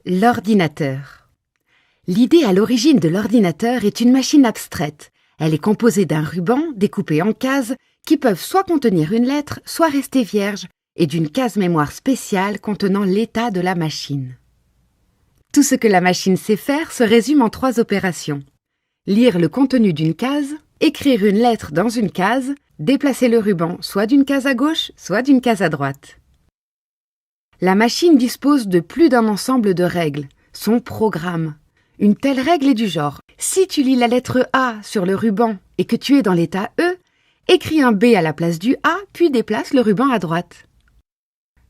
L'ordinateur. L'idée à l'origine de l'ordinateur est une machine abstraite. Elle est composée d'un ruban découpé en cases qui peuvent soit contenir une lettre, soit rester vierges, et d'une case mémoire spéciale contenant l'état de la machine. Tout ce que la machine sait faire se résume en 3 opérations. Lire le contenu d'une case, écrire une lettre dans une case, déplacer le ruban soit d'une case à gauche, soit d'une case à droite. La machine dispose de plus d'un ensemble de règles, son programme. Une telle règle est du genre: si tu lis la lettre A sur le ruban et que tu es dans l'état E, écris un B à la place du A, puis déplace le ruban à droite.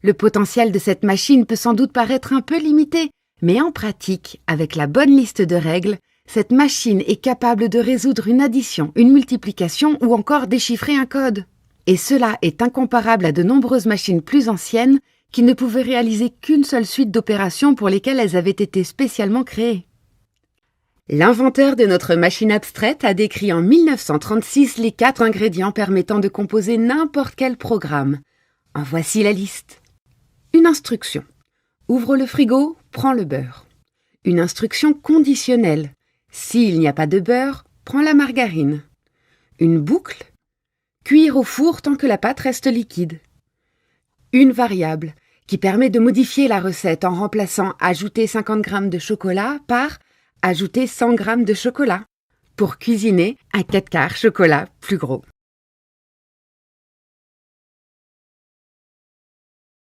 Le potentiel de cette machine peut sans doute paraître un peu limité, mais en pratique, avec la bonne liste de règles, cette machine est capable de résoudre une addition, une multiplication ou encore déchiffrer un code. Et cela est incomparable à de nombreuses machines plus anciennes qui ne pouvaient réaliser qu'une seule suite d'opérations pour lesquelles elles avaient été spécialement créées. L'inventeur de notre machine abstraite a décrit en 1936 les 4 ingrédients permettant de composer n'importe quel programme. En voici la liste. Une instruction. Ouvre le frigo, prends le beurre. Une instruction conditionnelle. S'il n'y a pas de beurre, prends la margarine. Une boucle. Cuire au four tant que la pâte reste liquide. Une variable qui permet de modifier la recette en remplaçant ajouter 50 g de chocolat par ajouter 100 g de chocolat pour cuisiner un 4/4 chocolat plus gros.